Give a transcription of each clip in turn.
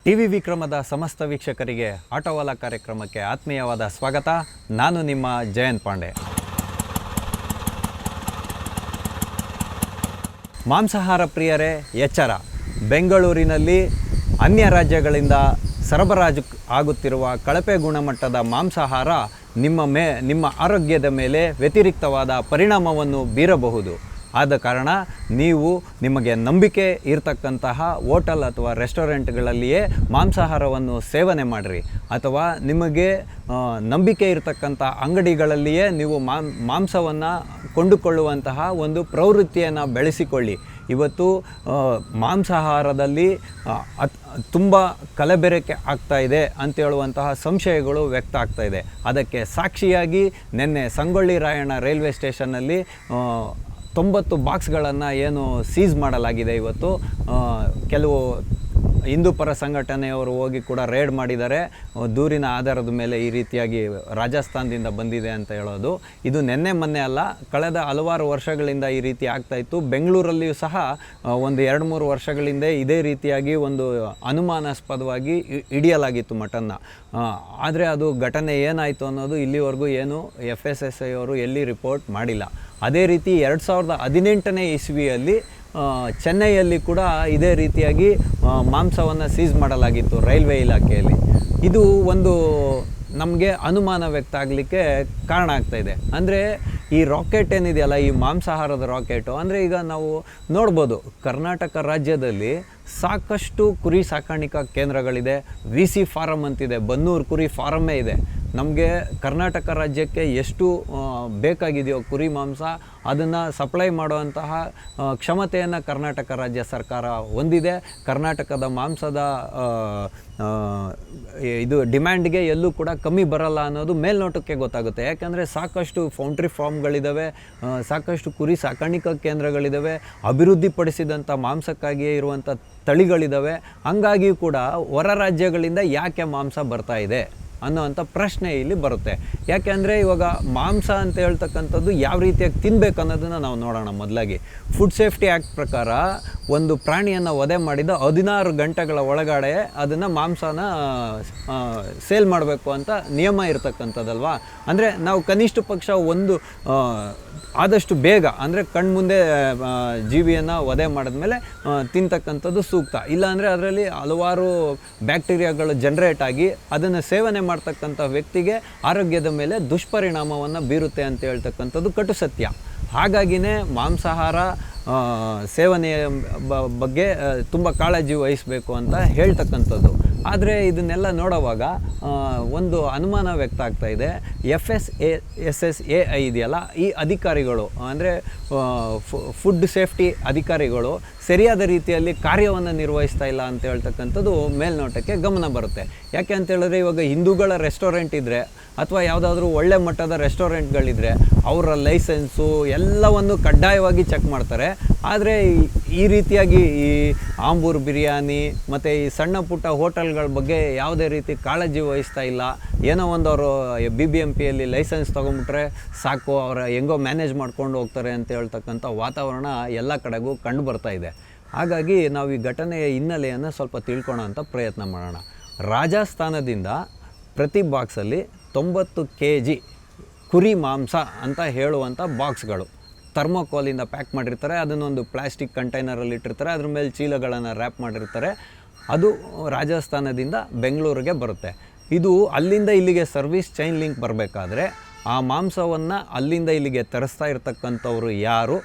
TV ವಿಕ್ರಮದ ಸಮಸ್ತ ವೀಕ್ಷಕರಿಗೆ ಆಟೋವಾಲ ಕಾರ್ಯಕ್ರಮಕ್ಕೆ ಆತ್ಮೀಯವಾದ ಸ್ವಾಗತ. ನಾನು ನಿಮ್ಮ ಜಯಂತ್ ಪಾಂಡೆ. ಮಾಂಸಾಹಾರ ಪ್ರಿಯರೇ ಎಚ್ಚರ. ಬೆಂಗಳೂರಿನಲ್ಲಿ ಅನ್ಯ ರಾಜ್ಯಗಳಿಂದ ಸರಬರಾಜು ಆಗುತ್ತಿರುವ ಕಳಪೆ ಗುಣಮಟ್ಟದ ಮಾಂಸಾಹಾರ ನಿಮ್ಮ ಆರೋಗ್ಯದ ಮೇಲೆ ವ್ಯತಿರಿಕ್ತವಾದ ಪರಿಣಾಮವನ್ನು ಬೀರಬಹುದು. ಆದ ಕಾರಣ ನೀವು ನಿಮಗೆ ನಂಬಿಕೆ ಇರತಕ್ಕಂತಹ ಹೋಟೆಲ್ ಅಥವಾ ರೆಸ್ಟೋರೆಂಟ್ಗಳಲ್ಲಿಯೇ ಮಾಂಸಾಹಾರವನ್ನು ಸೇವನೆ ಮಾಡಿರಿ, ಅಥವಾ ನಿಮಗೆ ನಂಬಿಕೆ ಇರತಕ್ಕಂಥ ಅಂಗಡಿಗಳಲ್ಲಿಯೇ ನೀವು ಮಾಂಸವನ್ನು ಕೊಂಡುಕೊಳ್ಳುವಂತಹ ಒಂದು ಪ್ರವೃತ್ತಿಯನ್ನು ಬೆಳೆಸಿಕೊಳ್ಳಿ. ಇವತ್ತು ಮಾಂಸಾಹಾರದಲ್ಲಿ ತುಂಬ ಕಲಬೆರಕೆ ಆಗ್ತಾಯಿದೆ ಅಂತೇಳುವಂತಹ ಸಂಶಯಗಳು ವ್ಯಕ್ತ ಆಗ್ತಾಯಿದೆ. ಅದಕ್ಕೆ ಸಾಕ್ಷಿಯಾಗಿ ನಿನ್ನೆ ಸಂಗೊಳ್ಳಿ ರಾಯಣ್ಣ ರೈಲ್ವೆ ಸ್ಟೇಷನ್ನಲ್ಲಿ 90 ಬಾಕ್ಸ್ಗಳನ್ನು ಏನು ಸೀಸ್ ಮಾಡಲಾಗಿದೆ. ಇವತ್ತು ಕೆಲವು ಹಿಂದೂಪರ ಸಂಘಟನೆಯವರು ಹೋಗಿ ಕೂಡ ರೇಡ್ ಮಾಡಿದ್ದಾರೆ. ದೂರಿನ ಆಧಾರದ ಮೇಲೆ ಈ ರೀತಿಯಾಗಿ ರಾಜಸ್ಥಾನದಿಂದ ಬಂದಿದೆ ಅಂತ ಹೇಳೋದು ಇದು ನಿನ್ನೆ ಮೊನ್ನೆ ಅಲ್ಲ, ಕಳೆದ ಹಲವಾರು ವರ್ಷಗಳಿಂದ ಈ ರೀತಿ ಆಗ್ತಾಯಿತ್ತು. ಬೆಂಗಳೂರಲ್ಲಿಯೂ ಸಹ ಒಂದು 2-3 ವರ್ಷಗಳಿಂದ ಇದೇ ರೀತಿಯಾಗಿ ಒಂದು ಅನುಮಾನಾಸ್ಪದವಾಗಿ ಹಿಡಿಯಲಾಗಿತ್ತು ಮಟನ್ನ. ಆದರೆ ಅದು ಘಟನೆ ಏನಾಯಿತು ಅನ್ನೋದು ಇಲ್ಲಿವರೆಗೂ ಏನು FSSAI ಅವರು ಎಲ್ಲಿ ರಿಪೋರ್ಟ್ ಮಾಡಿಲ್ಲ. ಅದೇ ರೀತಿ 2018ನೇ ಇಸ್ವಿಯಲ್ಲಿ ಚೆನ್ನೈಯಲ್ಲಿ ಕೂಡ ಇದೇ ರೀತಿಯಾಗಿ ಮಾಂಸವನ್ನು ಸೀಸ್ ಮಾಡಲಾಗಿತ್ತು ರೈಲ್ವೆ ಇಲಾಖೆಯಲ್ಲಿ. ಇದು ಒಂದು ನಮಗೆ ಅನುಮಾನ ವ್ಯಕ್ತ ಆಗಲಿಕ್ಕೆ ಕಾರಣ ಆಗ್ತಾಯಿದೆ. ಅಂದರೆ ಈ ರಾಕೆಟ್ ಏನಿದೆಯಲ್ಲ, ಈ ಮಾಂಸಾಹಾರದ ರಾಕೆಟು, ಅಂದರೆ ಈಗ ನಾವು ನೋಡ್ಬೋದು ಕರ್ನಾಟಕ ರಾಜ್ಯದಲ್ಲಿ ಸಾಕಷ್ಟು ಕುರಿ ಸಾಕಾಣಿಕಾ ಕೇಂದ್ರಗಳಿದೆ. VC ಫಾರಮ್ ಅಂತಿದೆ, ಬನ್ನೂರು ಕುರಿ ಫಾರಮ್ಮೇ ಇದೆ. ನಮಗೆ ಕರ್ನಾಟಕ ರಾಜ್ಯಕ್ಕೆ ಎಷ್ಟು ಬೇಕಾಗಿದೆಯೋ ಕುರಿ ಮಾಂಸ ಅದನ್ನು ಸಪ್ಲೈ ಮಾಡುವಂತಹ ಕ್ಷಮತೆಯನ್ನು ಕರ್ನಾಟಕ ರಾಜ್ಯ ಸರ್ಕಾರ ಹೊಂದಿದೆ. ಕರ್ನಾಟಕದ ಮಾಂಸದ ಇದು ಡಿಮ್ಯಾಂಡ್ಗೆ ಎಲ್ಲೂ ಕೂಡ ಕಮ್ಮಿ ಬರಲ್ಲ ಅನ್ನೋದು ಮೇಲ್ನೋಟಕ್ಕೆ ಗೊತ್ತಾಗುತ್ತೆ. ಯಾಕಂದರೆ ಸಾಕಷ್ಟು ಪೌಲ್ಟ್ರಿ ಫಾರ್ಮ್ಗಳಿದ್ದಾವೆ, ಸಾಕಷ್ಟು ಕುರಿ ಸಾಕಾಣಿಕಾ ಕೇಂದ್ರಗಳಿದ್ದಾವೆ, ಅಭಿವೃದ್ಧಿಪಡಿಸಿದಂಥ ಮಾಂಸಕ್ಕಾಗಿಯೇ ಇರುವಂಥ ತಳಿಗಳಿದ್ದಾವೆ. ಹಂಗಾಗಿಯೂ ಕೂಡ ಹೊರ ರಾಜ್ಯಗಳಿಂದ ಯಾಕೆ ಮಾಂಸ ಬರ್ತಾ ಇದೆ ಅನ್ನೋವಂಥ ಪ್ರಶ್ನೆ ಇಲ್ಲಿ ಬರುತ್ತೆ. ಯಾಕೆಂದರೆ ಇವಾಗ ಮಾಂಸ ಅಂತ ಹೇಳ್ತಕ್ಕಂಥದ್ದು ಯಾವ ರೀತಿಯಾಗಿ ತಿನ್ನಬೇಕು ಅನ್ನೋದನ್ನು ನಾವು ನೋಡೋಣ. ಮೊದಲಾಗಿ ಫುಡ್ ಸೇಫ್ಟಿ ಆ್ಯಕ್ಟ್ ಪ್ರಕಾರ ಒಂದು ಪ್ರಾಣಿಯನ್ನು ವಧೆ ಮಾಡಿದ 16 ಗಂಟೆಗಳ ಒಳಗಡೆ ಅದನ್ನು ಮಾಂಸನ ಸೇಲ್ ಮಾಡಬೇಕು ಅಂತ ನಿಯಮ ಇರತಕ್ಕಂಥದ್ದಲ್ವಾ. ಅಂದರೆ ನಾವು ಕನಿಷ್ಠ ಪಕ್ಷ ಒಂದು ಆದಷ್ಟು ಬೇಗ, ಅಂದರೆ ಕಣ್ಮುಂದೆ ಜೀವಿಯನ್ನು ವಧೆ ಮಾಡಿದ್ಮೇಲೆ ತಿಂತಕ್ಕಂಥದ್ದು ಸೂಕ್ತ. ಇಲ್ಲಾಂದರೆ ಅದರಲ್ಲಿ ಹಲವಾರು ಬ್ಯಾಕ್ಟೀರಿಯಾಗಳು ಜನ್ರೇಟ್ ಆಗಿ ಅದನ್ನು ಸೇವನೆ ಮಾಡ್ತಕ್ಕಂಥ ವ್ಯಕ್ತಿಗೆ ಆರೋಗ್ಯದ ಮೇಲೆ ದುಷ್ಪರಿಣಾಮವನ್ನು ಬೀರುತ್ತೆ ಅಂತ ಹೇಳ್ತಕ್ಕಂಥದ್ದು ಕಟು ಸತ್ಯ. ಹಾಗಾಗಿನೇ ಮಾಂಸಾಹಾರ ಸೇವನೆಯ ಬಗ್ಗೆ ತುಂಬ ಕಾಳಜಿ ವಹಿಸಬೇಕು ಅಂತ ಹೇಳ್ತಕ್ಕಂಥದ್ದು. ಆದರೆ ಇದನ್ನೆಲ್ಲ ನೋಡುವಾಗ ಒಂದು ಅನುಮಾನ ವ್ಯಕ್ತ ಆಗ್ತಾಯಿದೆ. FSSAI ಇದೆಯಲ್ಲ, ಈ ಅಧಿಕಾರಿಗಳು ಅಂದರೆ ಫುಡ್ ಸೇಫ್ಟಿ ಅಧಿಕಾರಿಗಳು ಸರಿಯಾದ ರೀತಿಯಲ್ಲಿ ಕಾರ್ಯವನ್ನು ನಿರ್ವಹಿಸ್ತಾ ಇಲ್ಲ ಅಂತ ಹೇಳ್ತಕ್ಕಂಥದ್ದು ಮೇಲ್ನೋಟಕ್ಕೆ ಗಮನ ಬರುತ್ತೆ. ಯಾಕೆ ಅಂತೇಳಿದ್ರೆ ಇವಾಗ ಹಿಂದೂಗಳ ರೆಸ್ಟೋರೆಂಟ್ ಇದ್ದರೆ ಅಥವಾ ಯಾವುದಾದ್ರೂ ಒಳ್ಳೆ ಮಟ್ಟದ ರೆಸ್ಟೋರೆಂಟ್ಗಳಿದ್ದರೆ ಅವರ ಲೈಸೆನ್ಸು ಎಲ್ಲವನ್ನು ಕಡ್ಡಾಯವಾಗಿ ಚೆಕ್ ಮಾಡ್ತಾರೆ. ಆದರೆ ಈ ರೀತಿಯಾಗಿ ಈ ಆಂಬೂರ್ ಬಿರಿಯಾನಿ ಮತ್ತು ಈ ಸಣ್ಣ ಪುಟ್ಟ ಹೋಟೆಲ್ಗಳ ಬಗ್ಗೆ ಯಾವುದೇ ರೀತಿ ಕಾಳಜಿ ವಹಿಸ್ತಾ ಇಲ್ಲ. ಏನೋ ಒಂದು ಅವರು BBMPಯಲ್ಲಿ ಲೈಸೆನ್ಸ್ ತೊಗೊಂಬಿಟ್ರೆ ಸಾಕು, ಅವರ ಹೆಂಗೋ ಮ್ಯಾನೇಜ್ ಮಾಡ್ಕೊಂಡು ಹೋಗ್ತಾರೆ ಅಂತ ಹೇಳ್ತಕ್ಕಂಥ ವಾತಾವರಣ ಎಲ್ಲ ಕಡೆಗೂ ಕಂಡು ಬರ್ತಾ ಇದೆ. ಹಾಗಾಗಿ ನಾವು ಈ ಘಟನೆಯ ಹಿನ್ನೆಲೆಯನ್ನು ಸ್ವಲ್ಪ ತಿಳ್ಕೊಳ್ಳೋ ಅಂತ ಪ್ರಯತ್ನ ಮಾಡೋಣ. ರಾಜಸ್ಥಾನದಿಂದ ಪ್ರತಿ ಬಾಕ್ಸಲ್ಲಿ 90 kg ಕುರಿ ಮಾಂಸ ಅಂತ ಹೇಳುವಂಥ ಬಾಕ್ಸ್ಗಳು ಥರ್ಮೋಕೋಲಿಂದ ಪ್ಯಾಕ್ ಮಾಡಿರ್ತಾರೆ. ಅದನ್ನೊಂದು ಪ್ಲಾಸ್ಟಿಕ್ ಕಂಟೈನರಲ್ಲಿ ಇಟ್ಟಿರ್ತಾರೆ, ಅದ್ರ ಮೇಲೆ ಚೀಲಗಳನ್ನು ರ್ಯಾಪ್ ಮಾಡಿರ್ತಾರೆ. ಅದು ರಾಜಸ್ಥಾನದಿಂದ ಬೆಂಗಳೂರಿಗೆ ಬರುತ್ತೆ. ಇದು ಅಲ್ಲಿಂದ ಇಲ್ಲಿಗೆ ಸರ್ವಿಸ್ ಚೈನ್ ಲಿಂಕ್ ಬರಬೇಕಾದ್ರೆ ಆ ಮಾಂಸವನ್ನು ಅಲ್ಲಿಂದ ಇಲ್ಲಿಗೆ ತರಿಸ್ತಾ ಇರ್ತಕ್ಕಂಥವ್ರು ಯಾರು,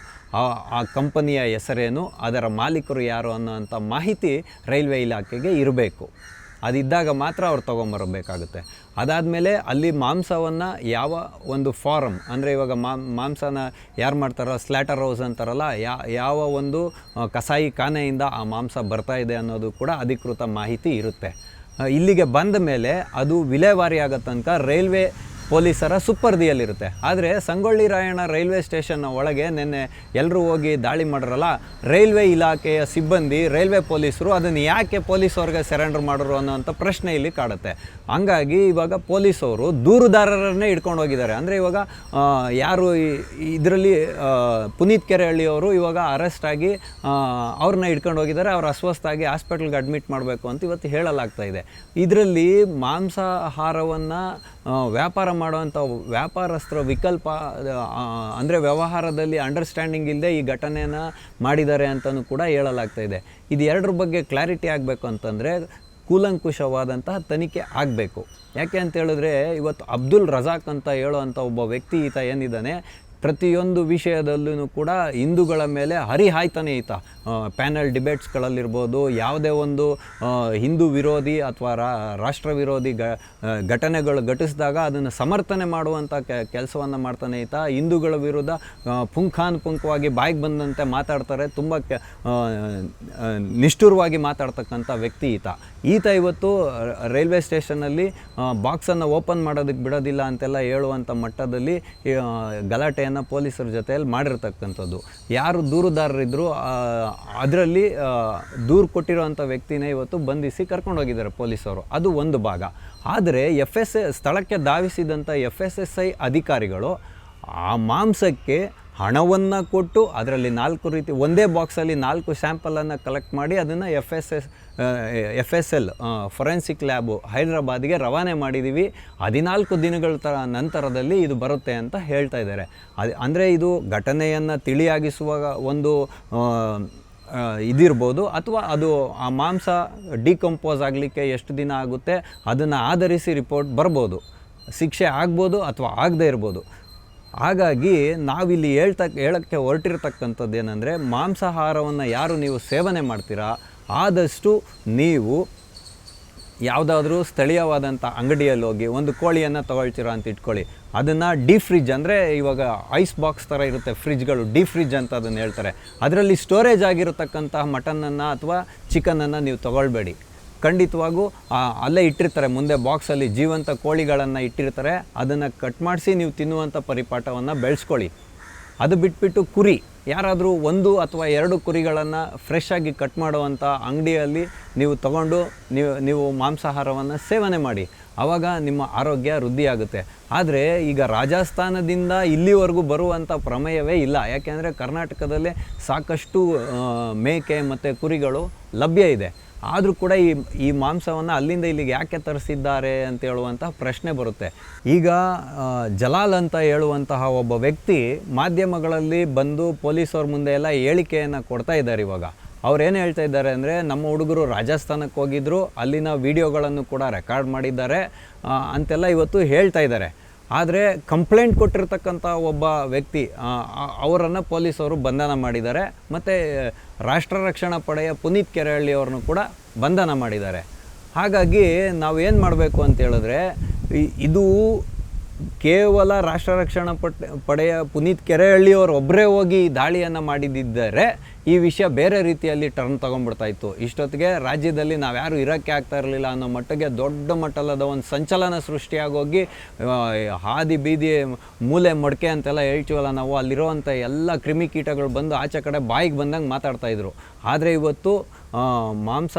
ಆ ಕಂಪನಿಯ ಹೆಸರೇನು, ಅದರ ಮಾಲೀಕರು ಯಾರು ಅನ್ನೋಂಥ ಮಾಹಿತಿ ರೈಲ್ವೆ ಇಲಾಖೆಗೆ ಇರಬೇಕು. ಅದಿದ್ದಾಗ ಮಾತ್ರ ಅವ್ರು ತೊಗೊಂಬರಬೇಕಾಗುತ್ತೆ. ಅದಾದಮೇಲೆ ಅಲ್ಲಿ ಮಾಂಸವನ್ನು ಯಾವ ಒಂದು ಫಾರಮ್, ಅಂದರೆ ಇವಾಗ ಮಾಂಸನ ಯಾರು ಮಾಡ್ತಾರೋ ಸ್ಲ್ಯಾಟರ್ ಹೌಸ್ ಅಂತಾರಲ್ಲ, ಯಾವ ಒಂದು ಕಸಾಯಿ ಖಾನೆಯಿಂದ ಆ ಮಾಂಸ ಬರ್ತಾ ಇದೆ ಅನ್ನೋದು ಕೂಡ ಅಧಿಕೃತ ಮಾಹಿತಿ ಇರುತ್ತೆ. ಇಲ್ಲಿಗೆ ಬಂದ ಮೇಲೆ ಅದು ವಿಲೇವಾರಿ ಆಗೋ ತನಕ ರೈಲ್ವೆ ಪೊಲೀಸರ ಸುಪರ್ದಿಯಲ್ಲಿರುತ್ತೆ. ಆದರೆ ಸಂಗೊಳ್ಳಿ ರಾಯಣ್ಣ ರೈಲ್ವೆ ಸ್ಟೇಷನ್ನ ಒಳಗೆ ನಿನ್ನೆ ಎಲ್ಲರೂ ಹೋಗಿ ದಾಳಿ ಮಾಡಿರಲ್ಲ, ರೈಲ್ವೆ ಇಲಾಖೆಯ ಸಿಬ್ಬಂದಿ, ರೈಲ್ವೆ ಪೊಲೀಸರು ಅದನ್ನು ಯಾಕೆ ಪೊಲೀಸವ್ರಿಗೆ ಸರೆಂಡರ್ ಮಾಡೋರು ಅನ್ನೋಂಥ ಪ್ರಶ್ನೆ ಇಲ್ಲಿ ಕಾಡುತ್ತೆ. ಹಂಗಾಗಿ ಇವಾಗ ಪೊಲೀಸವರು ದೂರುದಾರರನ್ನೇ ಇಟ್ಕೊಂಡು ಹೋಗಿದ್ದಾರೆ. ಅಂದರೆ ಇವಾಗ ಯಾರು ಇದರಲ್ಲಿ ಪುನೀತ್ ಕೆರೆಹಳ್ಳಿಯವರು ಇವಾಗ ಅರೆಸ್ಟ್ ಆಗಿ ಅವ್ರನ್ನ ಇಟ್ಕೊಂಡು ಹೋಗಿದ್ದಾರೆ. ಅವ್ರು ಅಸ್ವಸ್ಥಾಗಿ ಹಾಸ್ಪಿಟಲ್ಗೆ ಅಡ್ಮಿಟ್ ಮಾಡಬೇಕು ಅಂತ ಇವತ್ತು ಹೇಳಲಾಗ್ತಾ ಇದೆ. ಇದರಲ್ಲಿ ಮಾಂಸಾಹಾರವನ್ನು ವ್ಯಾಪಾರ ಮಾಡುವಂಥ ವ್ಯಾಪಾರಸ್ಥರ ವಿಕಲ್ಪ ಅಂದರೆ ವ್ಯವಹಾರದಲ್ಲಿ ಅಂಡರ್ಸ್ಟ್ಯಾಂಡಿಂಗ್ ಇಲ್ಲದೆ ಈ ಘಟನೆಯನ್ನು ಮಾಡಿದ್ದಾರೆ ಅಂತಲೂ ಕೂಡ ಹೇಳಲಾಗ್ತಾ ಇದೆ. ಇದು ಎರಡರ ಬಗ್ಗೆ ಕ್ಲಾರಿಟಿ ಆಗಬೇಕು ಅಂತಂದರೆ ಕೂಲಂಕುಷವಾದಂತಹ ತನಿಖೆ ಆಗಬೇಕು. ಯಾಕೆ ಅಂತ ಹೇಳಿದ್ರೆ ಇವತ್ತು ಅಬ್ದುಲ್ ರಜಾಕ್ ಅಂತ ಹೇಳುವಂಥ ಒಬ್ಬ ವ್ಯಕ್ತಿ ಈತ ಏನಿದ್ದಾನೆ, ಪ್ರತಿಯೊಂದು ವಿಷಯದಲ್ಲೂ ಕೂಡ ಹಿಂದೂಗಳ ಮೇಲೆ ಹರಿಹಾಯ್ತಾನೆ ಈತ. ಪ್ಯಾನಲ್ ಡಿಬೇಟ್ಸ್ಗಳಲ್ಲಿರ್ಬೋದು, ಯಾವುದೇ ಒಂದು ಹಿಂದೂ ವಿರೋಧಿ ಅಥವಾ ರಾಷ್ಟ್ರ ವಿರೋಧಿ ಘಟನೆಗಳು ಘಟಿಸಿದಾಗ ಅದನ್ನು ಸಮರ್ಥನೆ ಮಾಡುವಂಥ ಕೆಲಸವನ್ನು ಮಾಡ್ತಾನೆ ಈತ. ಹಿಂದೂಗಳ ವಿರುದ್ಧ ಪುಂಖಾನುಪುಂಖವಾಗಿ ಬಾಯಿಗೆ ಬಂದಂತೆ ಮಾತಾಡ್ತಾರೆ, ತುಂಬ ನಿಷ್ಠುರವಾಗಿ ಮಾತಾಡ್ತಕ್ಕಂಥ ವ್ಯಕ್ತಿ ಈತ ಇವತ್ತು ರೈಲ್ವೆ ಸ್ಟೇಷನ್ನಲ್ಲಿ ಬಾಕ್ಸನ್ನು ಓಪನ್ ಮಾಡೋದಕ್ಕೆ ಬಿಡೋದಿಲ್ಲ ಅಂತೆಲ್ಲ ಹೇಳುವಂಥ ಮಟ್ಟದಲ್ಲಿ ಗಲಾಟೆಯನ್ನು ಪೊಲೀಸರ ಜೊತೆಯಲ್ಲಿ ಮಾಡಿರ್ತಕ್ಕಂಥದ್ದು. ಯಾರು ದೂರುದಾರರಿದ್ದರು ಅದರಲ್ಲಿ ದೂರು ಕೊಟ್ಟಿರೋವಂಥ ವ್ಯಕ್ತಿನೇ ಇವತ್ತು ಬಂಧಿಸಿ ಕರ್ಕೊಂಡೋಗಿದ್ದಾರೆ ಪೊಲೀಸರು. ಅದು ಒಂದು ಭಾಗ. ಆದರೆ ಸ್ಥಳಕ್ಕೆ ಧಾವಿಸಿದಂಥ FSSI ಅಧಿಕಾರಿಗಳು ಆ ಮಾಂಸಕ್ಕೆ ಹಣವನ್ನು ಕೊಟ್ಟು ಅದರಲ್ಲಿ 4 ರೀತಿ ಒಂದೇ ಬಾಕ್ಸಲ್ಲಿ 4 ಸ್ಯಾಂಪಲನ್ನು ಕಲೆಕ್ಟ್ ಮಾಡಿ ಅದನ್ನು FSL ಫೊರೆನ್ಸಿಕ್ ಲ್ಯಾಬು ಹೈದ್ರಾಬಾದಿಗೆ ರವಾನೆ ಮಾಡಿದ್ದೀವಿ, 14 ದಿನಗಳ ನಂತರದಲ್ಲಿ ಇದು ಬರುತ್ತೆ ಅಂತ ಹೇಳ್ತಾ ಇದ್ದಾರೆ. ಅಂದರೆ ಇದು ಘಟನೆಯನ್ನು ತಿಳಿಯಾಗಿಸುವ ಒಂದು ಇದಿರ್ಬೋದು, ಅಥವಾ ಅದು ಆ ಮಾಂಸ ಡಿಕಂಪೋಸ್ ಆಗಲಿಕ್ಕೆ ಎಷ್ಟು ದಿನ ಆಗುತ್ತೆ ಅದನ್ನು ಆಧರಿಸಿ ರಿಪೋರ್ಟ್ ಬರ್ಬೋದು, ಶಿಕ್ಷೆ ಆಗ್ಬೋದು ಅಥವಾ ಆಗದೇ ಇರ್ಬೋದು. ಹಾಗಾಗಿ ನಾವಿಲ್ಲಿ ಹೇಳೋಕ್ಕೆ ಹೊರಟಿರ್ತಕ್ಕಂಥದ್ದು ಏನಂದರೆ, ಮಾಂಸಾಹಾರವನ್ನು ಯಾರು ನೀವು ಸೇವನೆ ಮಾಡ್ತೀರಾ ಆದಷ್ಟು ನೀವು ಯಾವುದಾದ್ರೂ ಸ್ಥಳೀಯವಾದಂಥ ಅಂಗಡಿಯಲ್ಲಿ ಹೋಗಿ ಒಂದು ಕೋಳಿಯನ್ನು ತೊಗೊಳ್ತೀರಾ ಅಂತ ಇಟ್ಕೊಳ್ಳಿ, ಅದನ್ನು ಡೀಪ್ ಫ್ರಿಜ್ ಅಂದರೆ ಇವಾಗ ಐಸ್ ಬಾಕ್ಸ್ ಥರ ಇರುತ್ತೆ ಫ್ರಿಜ್ಗಳು, ಡೀಪ್ ಫ್ರಿಜ್ ಅಂತ ಅದನ್ನು ಹೇಳ್ತಾರೆ, ಅದರಲ್ಲಿ ಸ್ಟೋರೇಜ್ ಆಗಿರತಕ್ಕಂತಹ ಮಟನನ್ನು ಅಥವಾ ಚಿಕನನ್ನು ನೀವು ತೊಗೊಳ್ಬೇಡಿ. ಖಂಡಿತವಾಗೂ ಅಲ್ಲೇ ಇಟ್ಟಿರ್ತಾರೆ, ಮುಂದೆ ಬಾಕ್ಸಲ್ಲಿ ಜೀವಂತ ಕೋಳಿಗಳನ್ನು ಇಟ್ಟಿರ್ತಾರೆ, ಅದನ್ನು ಕಟ್ ಮಾಡಿಸಿ ನೀವು ತಿನ್ನುವಂಥ ಪರಿಪಾಠವನ್ನು ಬೆಳೆಸ್ಕೊಳ್ಳಿ. ಅದು ಬಿಟ್ಬಿಟ್ಟು ಕುರಿ, ಯಾರಾದರೂ 1 ಅಥವಾ 2 ಕುರಿಗಳನ್ನು ಫ್ರೆಶ್ ಆಗಿ ಕಟ್ ಮಾಡುವಂಥ ಅಂಗಡಿಯಲ್ಲಿ ನೀವು ತಗೊಂಡು ನೀವು ಮಾಂಸಾಹಾರವನ್ನು ಸೇವನೆ ಮಾಡಿ, ಆವಾಗ ನಿಮ್ಮ ಆರೋಗ್ಯ ವೃದ್ಧಿಯಾಗುತ್ತೆ. ಆದರೆ ಈಗ ರಾಜಸ್ಥಾನದಿಂದ ಇಲ್ಲಿವರೆಗೂ ಬರುವಂಥ ಪ್ರಮೇಯವೇ ಇಲ್ಲ. ಯಾಕೆಂದರೆ ಕರ್ನಾಟಕದಲ್ಲೇ ಸಾಕಷ್ಟು ಮೇಕೆ ಮತ್ತು ಕುರಿಗಳು ಲಭ್ಯ ಇದೆ. ಆದರೂ ಕೂಡ ಈ ಮಾಂಸವನ್ನು ಅಲ್ಲಿಂದ ಇಲ್ಲಿಗೆ ಯಾಕೆ ತರಿಸಿದ್ದಾರೆ ಅಂತ ಹೇಳುವಂತಹ ಪ್ರಶ್ನೆ ಬರುತ್ತೆ. ಈಗ ಜಲಾಲ್ ಅಂತ ಹೇಳುವಂತಹ ಒಬ್ಬ ವ್ಯಕ್ತಿ ಮಾಧ್ಯಮಗಳಲ್ಲಿ ಬಂದು ಪೊಲೀಸವ್ರ ಮುಂದೆ ಎಲ್ಲ ಹೇಳಿಕೆಯನ್ನು ಕೊಡ್ತಾ ಇದ್ದಾರೆ. ಇವಾಗ ಅವ್ರು ಏನು ಹೇಳ್ತಾ ಇದ್ದಾರೆ ಅಂದರೆ, ನಮ್ಮ ಹುಡುಗರು ರಾಜಸ್ಥಾನಕ್ಕೆ ಹೋಗಿದ್ದರು, ಅಲ್ಲಿನ ವಿಡಿಯೋಗಳನ್ನು ಕೂಡ ರೆಕಾರ್ಡ್ ಮಾಡಿದ್ದಾರೆ ಅಂತೆಲ್ಲ ಇವತ್ತು ಹೇಳ್ತಾ ಇದ್ದಾರೆ. ಆದರೆ ಕಂಪ್ಲೇಂಟ್ ಕೊಟ್ಟಿರ್ತಕ್ಕಂಥ ಒಬ್ಬ ವ್ಯಕ್ತಿ ಅವರನ್ನು ಪೊಲೀಸವರು ಬಂಧನ ಮಾಡಿದ್ದಾರೆ. ಮತ್ತು ರಾಷ್ಟ್ರ ರಕ್ಷಣಾ ಪಡೆಯ ಪುನೀತ್ ಕೆರೆಹಳ್ಳಿಯವ್ರನ್ನು ಕೂಡ ಬಂಧನ ಮಾಡಿದ್ದಾರೆ. ಹಾಗಾಗಿ ನಾವು ಏನು ಮಾಡಬೇಕು ಅಂತ ಹೇಳಿದ್ರೆ, ಇದು ಕೇವಲ ರಾಷ್ಟ್ರ ರಕ್ಷಣಾ ಪಡೆಯ ಪುನೀತ್ ಕೆರೆಹಳ್ಳಿಯವರು ಒಬ್ಬರೇ ಹೋಗಿ ದಾಳಿಯನ್ನು ಮಾಡಿದ್ದರೆ ಈ ವಿಷಯ ಬೇರೆ ರೀತಿಯಲ್ಲಿ ಟರ್ನ್ ತೊಗೊಂಡ್ಬಿಡ್ತಾ ಇತ್ತು. ಇಷ್ಟೊತ್ತಿಗೆ ರಾಜ್ಯದಲ್ಲಿ ನಾವು ಯಾರು ಇರೋಕ್ಕೆ ಆಗ್ತಾ ಇರಲಿಲ್ಲ ಅನ್ನೋ ಮಟ್ಟಿಗೆ ದೊಡ್ಡ ಮಟ್ಟದ ಒಂದು ಸಂಚಲನ ಸೃಷ್ಟಿಯಾಗೋಗಿ ಹಾದಿ ಬೀದಿ ಮೂಲೆ ಮಡಿಕೆ ಅಂತೆಲ್ಲ ಹೇಳ್ತೀವಲ್ಲ ನಾವು, ಅಲ್ಲಿರೋವಂಥ ಎಲ್ಲ ಕ್ರಿಮಿಕೀಟಗಳು ಬಂದು ಆಚೆ ಕಡೆ ಬಾಯಿಗೆ ಬಂದಂಗೆ ಮಾತಾಡ್ತಾಯಿದ್ರು. ಆದರೆ ಇವತ್ತು ಮಾಂಸ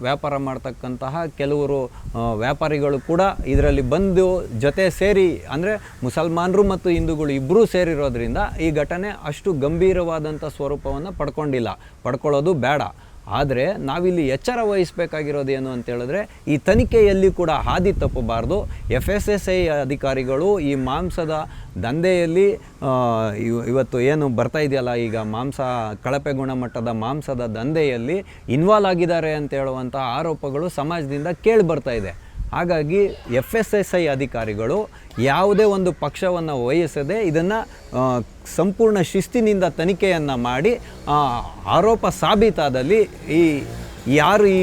ವ್ಯಾಪಾರ ಮಾಡ್ತಕ್ಕಂತಹ ಕೆಲವರು ವ್ಯಾಪಾರಿಗಳು ಕೂಡ ಇದರಲ್ಲಿ ಬಂದು ಜೊತೆ ಸೇರಿ, ಅಂದರೆ ಮುಸಲ್ಮಾನರು ಮತ್ತು ಹಿಂದೂಗಳು ಇಬ್ಬರೂ ಸೇರಿರೋದ್ರಿಂದ ಈ ಘಟನೆ ಅಷ್ಟು ಗಂಭೀರವಾದಂಥ ಸ್ವರೂಪವನ್ನು ಪಡ್ಕೊಳ್ಳೋದು ಬೇಡ. ಆದರೆ ನಾವಿಲ್ಲಿ ಎಚ್ಚರ ವಹಿಸಬೇಕಾಗಿರೋದು ಏನು ಅಂತ ಹೇಳಿದ್ರೆ, ಈ ತನಿಖೆಯಲ್ಲಿ ಕೂಡ ಹಾದಿ ತಪ್ಪಬಾರ್ದು. FSSI ಅಧಿಕಾರಿಗಳು ಈ ಮಾಂಸದ ದಂಧೆಯಲ್ಲಿ ಇವತ್ತು ಏನು ಬರ್ತಾ ಇದೆಯಲ್ಲ, ಈಗ ಕಳಪೆ ಗುಣಮಟ್ಟದ ಮಾಂಸದ ದಂಧೆಯಲ್ಲಿ ಇನ್ವಾಲ್ವ್ ಆಗಿದ್ದಾರೆ ಅಂತ ಹೇಳುವಂಥ ಆರೋಪಗಳು ಸಮಾಜದಿಂದ ಕೇಳಿ ಬರ್ತಾ ಇದೆ. ಹಾಗಾಗಿ FSSI ಅಧಿಕಾರಿಗಳು ಯಾವುದೇ ಒಂದು ಪಕ್ಷವನ್ನು ವಹಿಸದೆ ಇದನ್ನು ಸಂಪೂರ್ಣ ಶಿಸ್ತಿನಿಂದ ತನಿಖೆಯನ್ನು ಮಾಡಿ ಆರೋಪ ಸಾಬೀತಾದಲ್ಲಿ ಯಾರು ಈ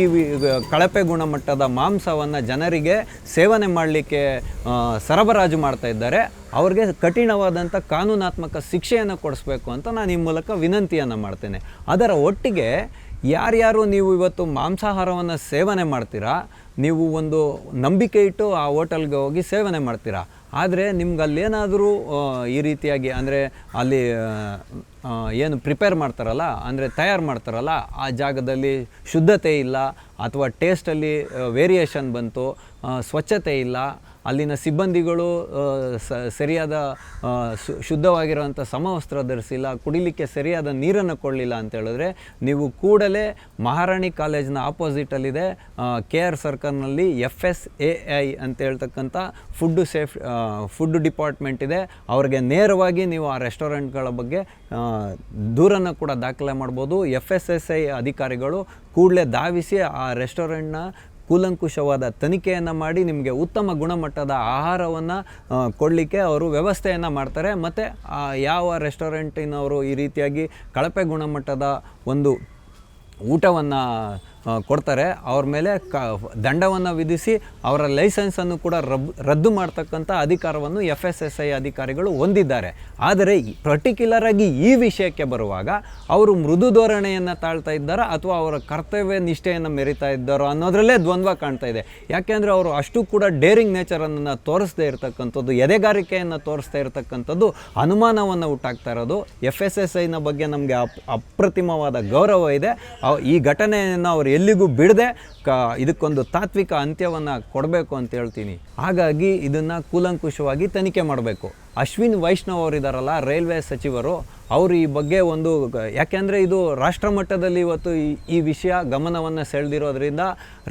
ಕಳಪೆ ಗುಣಮಟ್ಟದ ಮಾಂಸವನ್ನು ಜನರಿಗೆ ಸೇವನೆ ಮಾಡಲಿಕ್ಕೆ ಸರಬರಾಜು ಮಾಡ್ತಾ ಇದ್ದಾರೆ ಅವ್ರಿಗೆ ಕಠಿಣವಾದಂಥ ಕಾನೂನಾತ್ಮಕ ಶಿಕ್ಷೆಯನ್ನು ಕೊಡಿಸ್ಬೇಕು ಅಂತ ನಾನು ಈ ಮೂಲಕ ವಿನಂತಿಯನ್ನು ಮಾಡ್ತೇನೆ. ಅದರ ಒಟ್ಟಿಗೆ ಯಾರ್ಯಾರು ನೀವು ಇವತ್ತು ಮಾಂಸಾಹಾರವನ್ನು ಸೇವನೆ ಮಾಡ್ತೀರಾ, ನೀವು ಒಂದು ನಂಬಿಕೆ ಇಟ್ಟು ಆ ಹೋಟೆಲ್ಗೆ ಹೋಗಿ ಸೇವನೆ ಮಾಡ್ತೀರಾ, ಆದರೆ ನಿಮ್ಗೆ ಅಲ್ಲೇನಾದರೂ ಈ ರೀತಿಯಾಗಿ ಅಂದರೆ ಅಲ್ಲಿ ಏನು ಪ್ರಿಪೇರ್ ಮಾಡ್ತಾರಲ್ಲ, ಅಂದರೆ ತಯಾರು ಮಾಡ್ತಾರಲ್ಲ, ಆ ಜಾಗದಲ್ಲಿ ಶುದ್ಧತೆ ಇಲ್ಲ ಅಥವಾ ಟೇಸ್ಟಲ್ಲಿ ವೇರಿಯೇಷನ್ ಬಂತು, ಸ್ವಚ್ಛತೆ ಇಲ್ಲ, ಅಲ್ಲಿನ ಸಿಬ್ಬಂದಿಗಳು ಸರಿಯಾದ ಶುದ್ಧವಾಗಿರುವಂಥ ಸಮವಸ್ತ್ರ ಧರಿಸಿಲ್ಲ, ಕುಡಿಲಿಕ್ಕೆ ಸರಿಯಾದ ನೀರನ್ನು ಕೊಡಲಿಲ್ಲ ಅಂತ ಹೇಳಿದ್ರೆ ನೀವು ಕೂಡಲೇ ಮಹಾರಾಣಿ ಕಾಲೇಜ್ನ ಆಪೋಸಿಟಲ್ಲಿದೆ KR ಸರ್ಕಲ್ನಲ್ಲಿ FSAI ಅಂತ ಹೇಳ್ತಕ್ಕಂಥ ಫುಡ್ ಡಿಪಾರ್ಟ್ಮೆಂಟ್ ಇದೆ. ಅವ್ರಿಗೆ ನೇರವಾಗಿ ನೀವು ಆ ರೆಸ್ಟೋರೆಂಟ್ಗಳ ಬಗ್ಗೆ ದೂರನ್ನು ಕೂಡ ದಾಖಲೆ ಮಾಡ್ಬೋದು. FSSAI ಅಧಿಕಾರಿಗಳು ಕೂಡಲೇ ಧಾವಿಸಿ ಆ ರೆಸ್ಟೋರೆಂಟ್ನ ಕೂಲಂಕುಷವಾದ ತನಿಖೆಯನ್ನು ಮಾಡಿ ನಿಮಗೆ ಉತ್ತಮ ಗುಣಮಟ್ಟದ ಆಹಾರವನ್ನು ಕೊಡಲಿಕ್ಕೆ ಅವರು ವ್ಯವಸ್ಥೆಯನ್ನು ಮಾಡ್ತಾರೆ. ಮತ್ತು ಯಾವ ರೆಸ್ಟೋರೆಂಟಿನವರು ಈ ರೀತಿಯಾಗಿ ಕಳಪೆ ಗುಣಮಟ್ಟದ ಒಂದು ಊಟವನ್ನು ಕೊಡ್ತಾರೆ ಅವ್ರ ಮೇಲೆ ದಂಡವನ್ನು ವಿಧಿಸಿ ಅವರ ಲೈಸೆನ್ಸನ್ನು ಕೂಡ ರದ್ದು ಮಾಡ್ತಕ್ಕಂಥ ಅಧಿಕಾರವನ್ನು FSSAI ಅಧಿಕಾರಿಗಳು ಹೊಂದಿದ್ದಾರೆ. ಆದರೆ ಪರ್ಟಿಕ್ಯುಲರಾಗಿ ಈ ವಿಷಯಕ್ಕೆ ಬರುವಾಗ ಅವರು ಮೃದು ಧೋರಣೆಯನ್ನು ತಾಳ್ತಾ ಇದ್ದಾರಾ ಅಥವಾ ಅವರ ಕರ್ತವ್ಯ ನಿಷ್ಠೆಯನ್ನು ಮೆರಿತಾ ಇದ್ದಾರೋ ಅನ್ನೋದರಲ್ಲೇ ದ್ವಂದ್ವ ಕಾಣ್ತಾ ಇದೆ. ಯಾಕೆಂದರೆ ಅವರು ಅಷ್ಟು ಕೂಡ ಡೇರಿಂಗ್ ನೇಚರನ್ನು ತೋರಿಸದೇ ಇರತಕ್ಕಂಥದ್ದು, ಎದೆಗಾರಿಕೆಯನ್ನು ತೋರಿಸ್ತಾ ಇರತಕ್ಕಂಥದ್ದು ಅನುಮಾನವನ್ನು ಹುಟ್ಟಾಗ್ತಾ ಇರೋದು. FSSAIನ ಬಗ್ಗೆ ನಮಗೆ ಅಪ್ರತಿಮವಾದ ಗೌರವ ಇದೆ. ಈ ಘಟನೆಯನ್ನು ಅವರು ಎಲ್ಲಿಗೂ ಬಿಡದೆ ಇದಕ್ಕೊಂದು ತಾತ್ವಿಕ ಅಂತ್ಯವನ್ನು ಕೊಡಬೇಕು ಅಂತ ಹೇಳ್ತೀನಿ. ಹಾಗಾಗಿ ಇದನ್ನು ಕೂಲಂಕುಷವಾಗಿ ತನಿಖೆ ಮಾಡಬೇಕು. ಅಶ್ವಿನ್ ವೈಷ್ಣವ್ ಅವರಿದ್ದಾರಲ್ಲ, ರೈಲ್ವೆ ಸಚಿವರು, ಅವರು ಈ ಬಗ್ಗೆ ಒಂದು, ಯಾಕೆಂದರೆ ಇದು ರಾಷ್ಟ್ರ ಮಟ್ಟದಲ್ಲಿ ಇವತ್ತು ಈ ವಿಷಯ ಗಮನವನ್ನು ಸೆಳೆದಿರೋದ್ರಿಂದ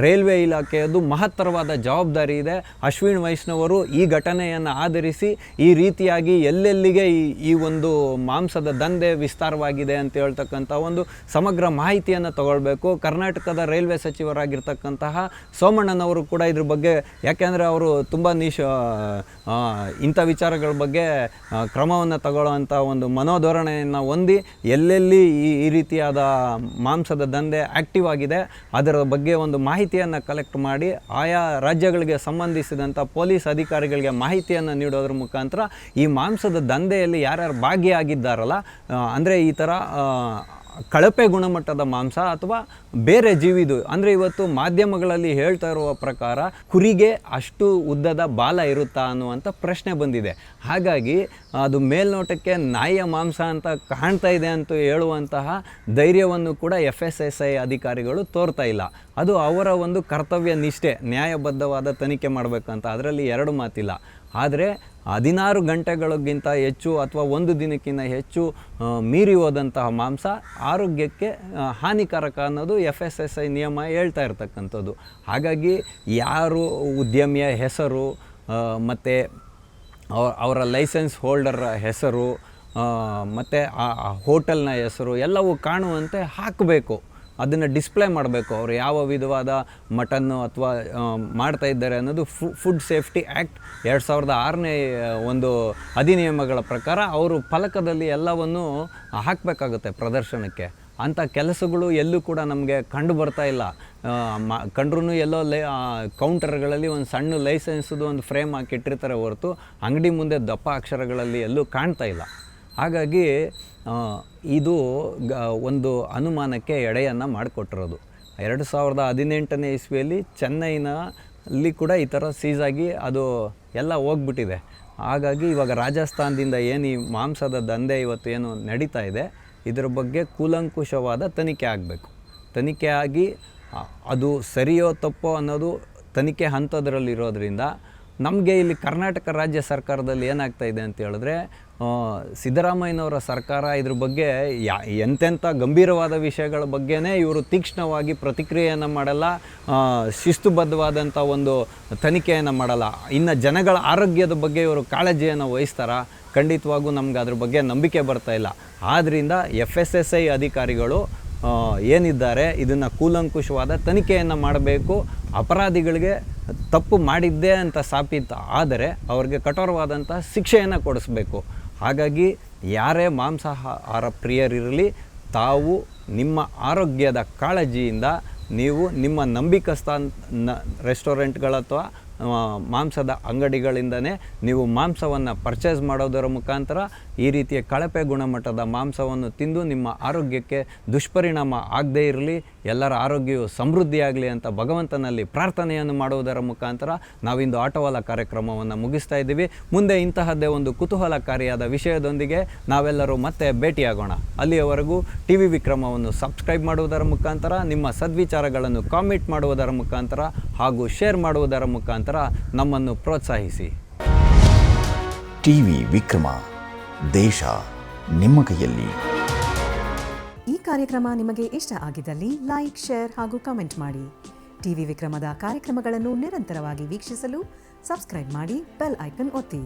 ರೈಲ್ವೆ ಇಲಾಖೆಯದು ಮಹತ್ತರವಾದ ಜವಾಬ್ದಾರಿ ಇದೆ. ಅಶ್ವಿನ್ ವೈಷ್ಣವರು ಈ ಘಟನೆಯನ್ನು ಆಧರಿಸಿ ಈ ರೀತಿಯಾಗಿ ಎಲ್ಲೆಲ್ಲಿಗೆ ಈ ಒಂದು ಮಾಂಸದ ದಂಧೆ ವಿಸ್ತಾರವಾಗಿದೆ ಅಂತ ಹೇಳ್ತಕ್ಕಂಥ ಒಂದು ಸಮಗ್ರ ಮಾಹಿತಿಯನ್ನು ತಗೊಳ್ಬೇಕು. ಕರ್ನಾಟಕದ ರೈಲ್ವೆ ಸಚಿವರಾಗಿರ್ತಕ್ಕಂತಹ ಸೋಮಣ್ಣನವರು ಕೂಡ ಇದ್ರ ಬಗ್ಗೆ, ಯಾಕೆಂದರೆ ಅವರು ತುಂಬ ಇಂಥ ವಿಚಾರಗಳ ಬಗ್ಗೆ ಕ್ರಮವನ್ನು ತಗೊಳ್ಳುವಂಥ ಒಂದು ಮನೋಧೋರಣೆಯನ್ನು ಹೊಂದಿ ಎಲ್ಲೆಲ್ಲಿ ಈ ರೀತಿಯಾದ ಮಾಂಸದ ದಂಧೆ ಆ್ಯಕ್ಟಿವ್ ಆಗಿದೆ ಅದರ ಬಗ್ಗೆ ಒಂದು ಮಾಹಿತಿಯನ್ನು ಕಲೆಕ್ಟ್ ಮಾಡಿ ಆಯಾ ರಾಜ್ಯಗಳಿಗೆ ಸಂಬಂಧಿಸಿದಂಥ ಪೊಲೀಸ್ ಅಧಿಕಾರಿಗಳಿಗೆ ಮಾಹಿತಿಯನ್ನು ನೀಡೋದ್ರ ಮುಖಾಂತರ ಈ ಮಾಂಸದ ದಂಧೆಯಲ್ಲಿ ಯಾರ್ಯಾರು ಭಾಗಿಯಾಗಿದ್ದಾರಲ್ಲ, ಅಂದರೆ ಈ ಥರ ಕಳಪೆ ಗುಣಮಟ್ಟದ ಮಾಂಸ ಅಥವಾ ಬೇರೆ ಜೀವಿದು, ಅಂದರೆ ಇವತ್ತು ಮಾಧ್ಯಮಗಳಲ್ಲಿ ಹೇಳ್ತಾ ಇರುವ ಪ್ರಕಾರ ಕುರಿಗೆ ಅಷ್ಟು ಉದ್ದದ ಬಾಲ ಇರುತ್ತಾ ಅನ್ನುವಂಥ ಪ್ರಶ್ನೆ ಬಂದಿದೆ. ಹಾಗಾಗಿ ಅದು ಮೇಲ್ನೋಟಕ್ಕೆ ನಾಯಿಯ ಮಾಂಸ ಅಂತ ಕಾಣ್ತಾ ಇದೆ ಅಂತ ಹೇಳುವಂತಹ ಧೈರ್ಯವನ್ನು ಕೂಡ FSSAI ಅಧಿಕಾರಿಗಳು ತೋರ್ತಾ ಇಲ್ಲ. ಅದು ಅವರ ಒಂದು ಕರ್ತವ್ಯ ನಿಷ್ಠೆ, ನ್ಯಾಯಬದ್ಧವಾದ ತನಿಖೆ ಮಾಡಬೇಕಂತ, ಅದರಲ್ಲಿ ಎರಡು ಮಾತಿಲ್ಲ. ಆದರೆ 16 ಗಂಟೆಗಳಿಗಿಂತ ಹೆಚ್ಚು ಅಥವಾ ಒಂದು ದಿನಕ್ಕಿಂತ ಹೆಚ್ಚು ಮೀರಿ ಹೋದಂತಹ ಮಾಂಸ ಆರೋಗ್ಯಕ್ಕೆ ಹಾನಿಕಾರಕ ಅನ್ನೋದು FSSAI ನಿಯಮ ಹೇಳ್ತಾ ಇರ್ತಕ್ಕಂಥದ್ದು. ಹಾಗಾಗಿ ಯಾರು ಉದ್ಯಮಿಯ ಹೆಸರು ಮತ್ತು ಅವರ ಲೈಸೆನ್ಸ್ ಹೋಲ್ಡರ್ ಹೆಸರು ಮತ್ತು ಆ ಹೋಟೆಲ್ನ ಹೆಸರು ಎಲ್ಲವೂ ಕಾಣುವಂತೆ ಹಾಕಬೇಕು, ಅದನ್ನು ಡಿಸ್ಪ್ಲೇ ಮಾಡಬೇಕು. ಅವರು ಯಾವ ವಿಧವಾದ ಮಟನ್ನು ಅಥವಾ ಮಾಡ್ತಾ ಇದ್ದಾರೆ ಅನ್ನೋದು ಫುಡ್ ಸೇಫ್ಟಿ ಆ್ಯಕ್ಟ್ 2006ನೇ ಒಂದು ಅಧಿನಿಯಮಗಳ ಪ್ರಕಾರ ಅವರು ಫಲಕದಲ್ಲಿ ಎಲ್ಲವನ್ನು ಹಾಕಬೇಕಾಗುತ್ತೆ ಪ್ರದರ್ಶನಕ್ಕೆ. ಅಂಥ ಕೆಲಸಗಳು ಎಲ್ಲೂ ಕೂಡ ನಮಗೆ ಕಂಡು ಬರ್ತಾ ಇಲ್ಲ. ಕಂಡ್ರೂ ಎಲ್ಲೋ ಕೌಂಟರ್ಗಳಲ್ಲಿ ಒಂದು ಸಣ್ಣ ಲೈಸೆನ್ಸ್ದು ಒಂದು ಫ್ರೇಮ್ ಹಾಕಿಟ್ಟಿರ್ತಾರೆ ಹೊರತು ಅಂಗಡಿ ಮುಂದೆ ದಪ್ಪ ಅಕ್ಷರಗಳಲ್ಲಿ ಎಲ್ಲೂ ಕಾಣ್ತಾ ಇಲ್ಲ. ಹಾಗಾಗಿ ಇದು ಒಂದು ಅನುಮಾನಕ್ಕೆ ಎಡೆಯನ್ನು ಮಾಡಿಕೊಟ್ಟಿರೋದು. 2018ನೇ ಇಸ್ವಿಯಲ್ಲಿ ಚೆನ್ನೈನಲ್ಲಿ ಕೂಡ ಈ ಥರ ಸೀಸಾಗಿ ಅದು ಎಲ್ಲ ಹೋಗ್ಬಿಟ್ಟಿದೆ. ಹಾಗಾಗಿ ಇವಾಗ ರಾಜಸ್ಥಾನದಿಂದ ಏನು ಈ ಮಾಂಸದ ದಂಧೆ ಇವತ್ತು ಏನು ನಡೀತಾ ಇದೆ, ಇದರ ಬಗ್ಗೆ ಕೂಲಂಕುಷವಾದ ತನಿಖೆ ಆಗಬೇಕು. ತನಿಖೆ ಆಗಿ ಅದು ಸರಿಯೋ ತಪ್ಪೋ ಅನ್ನೋದು ತನಿಖೆ ಹಂತದಲ್ಲಿರೋದ್ರಿಂದ ನಮಗೆ ಇಲ್ಲಿ ಕರ್ನಾಟಕ ರಾಜ್ಯ ಸರ್ಕಾರದಲ್ಲಿ ಏನಾಗ್ತಾ ಇದೆ ಅಂತ ಹೇಳಿದ್ರೆ, ಸಿದ್ದರಾಮಯ್ಯನವರ ಸರ್ಕಾರ ಇದ್ರ ಬಗ್ಗೆ ಎಂತೆಂಥ ಗಂಭೀರವಾದ ವಿಷಯಗಳ ಬಗ್ಗೆನೇ ಇವರು ತೀಕ್ಷ್ಣವಾಗಿ ಪ್ರತಿಕ್ರಿಯೆಯನ್ನು ಮಾಡಲ್ಲ, ಶಿಸ್ತುಬದ್ಧವಾದಂಥ ಒಂದು ತನಿಖೆಯನ್ನು ಮಾಡಲ್ಲ. ಇನ್ನು ಜನಗಳ ಆರೋಗ್ಯದ ಬಗ್ಗೆ ಇವರು ಕಾಳಜಿಯನ್ನು ವಹಿಸ್ತಾರ? ಖಂಡಿತವಾಗೂ ನಮ್ಗೆ ಅದ್ರ ಬಗ್ಗೆ ನಂಬಿಕೆ ಬರ್ತಾ ಇಲ್ಲ. ಆದ್ದರಿಂದ FSSAI ಅಧಿಕಾರಿಗಳು ಏನಿದ್ದಾರೆ ಇದನ್ನು ಕೂಲಂಕುಷವಾದ ತನಿಖೆಯನ್ನು ಮಾಡಬೇಕು. ಅಪರಾಧಿಗಳಿಗೆ ತಪ್ಪು ಮಾಡಿದ್ದೇ ಅಂತ ಸಾಬೀತು ಆದರೆ ಅವ್ರಿಗೆ ಕಠೋರವಾದಂಥ ಶಿಕ್ಷೆಯನ್ನು ಕೊಡಿಸ್ಬೇಕು. ಹಾಗಾಗಿ ಯಾರೇ ಮಾಂಸಾಹಾರ ಪ್ರಿಯರಿರಲಿ, ತಾವು ನಿಮ್ಮ ಆರೋಗ್ಯದ ಕಾಳಜಿಯಿಂದ ನೀವು ನಿಮ್ಮ ನಂಬಿಕಸ್ಥ ರೆಸ್ಟೋರೆಂಟ್ಗಳ ಅಥವಾ ಮಾಂಸದ ಅಂಗಡಿಗಳಿಂದನೇ ನೀವು ಮಾಂಸವನ್ನು ಪರ್ಚೇಸ್ ಮಾಡೋದರ ಮುಖಾಂತರ ಈ ರೀತಿಯ ಕಳಪೆ ಗುಣಮಟ್ಟದ ಮಾಂಸವನ್ನು ತಿಂದು ನಿಮ್ಮ ಆರೋಗ್ಯಕ್ಕೆ ದುಷ್ಪರಿಣಾಮ ಆಗದೇ ಇರಲಿ ಎಲ್ಲರ ಆರೋಗ್ಯವು ಸಮೃದ್ಧಿಯಾಗಲಿ ಅಂತ ಭಗವಂತನಲ್ಲಿ ಪ್ರಾರ್ಥನೆಯನ್ನು ಮಾಡುವುದರ ಮುಖಾಂತರ ನಾವಿಂದು ಆಟೋವಾಲ ಕಾರ್ಯಕ್ರಮವನ್ನು ಮುಗಿಸ್ತಾ ಇದ್ದೀವಿ. ಮುಂದೆ ಇಂತಹದ್ದೇ ಒಂದು ಕುತೂಹಲಕಾರಿಯಾದ ವಿಷಯದೊಂದಿಗೆ ನಾವೆಲ್ಲರೂ ಮತ್ತೆ ಭೇಟಿಯಾಗೋಣ. ಅಲ್ಲಿಯವರೆಗೂ ಟಿ ವಿ ವಿಕ್ರಮವನ್ನು ಸಬ್ಸ್ಕ್ರೈಬ್ ಮಾಡುವುದರ ಮುಖಾಂತರ, ನಿಮ್ಮ ಸದ್ವಿಚಾರಗಳನ್ನು ಕಾಮೆಂಟ್ ಮಾಡುವುದರ ಮುಖಾಂತರ ಹಾಗೂ ಶೇರ್ ಮಾಡುವುದರ ಮುಖಾಂತರ ನಮ್ಮನ್ನು ಪ್ರೋತ್ಸಾಹಿಸಿ. ಟಿವಿ ವಿಕ್ರಮ, ದೇಶ ನಿಮ್ಮ ಕೈಯಲ್ಲಿ. ಈ ಕಾರ್ಯಕ್ರಮ ನಿಮಗೆ ಇಷ್ಟ ಆಗಿದ್ದಲ್ಲಿ ಲೈಕ್, ಶೇರ್ ಹಾಗೂ ಕಮೆಂಟ್ ಮಾಡಿ. ಟಿವಿ ವಿಕ್ರಮದ ಕಾರ್ಯಕ್ರಮಗಳನ್ನು ನಿರಂತರವಾಗಿ ವೀಕ್ಷಿಸಲು ಸಬ್ಸ್ಕ್ರೈಬ್ ಮಾಡಿ, ಬೆಲ್ ಐಕನ್ ಒತ್ತಿ.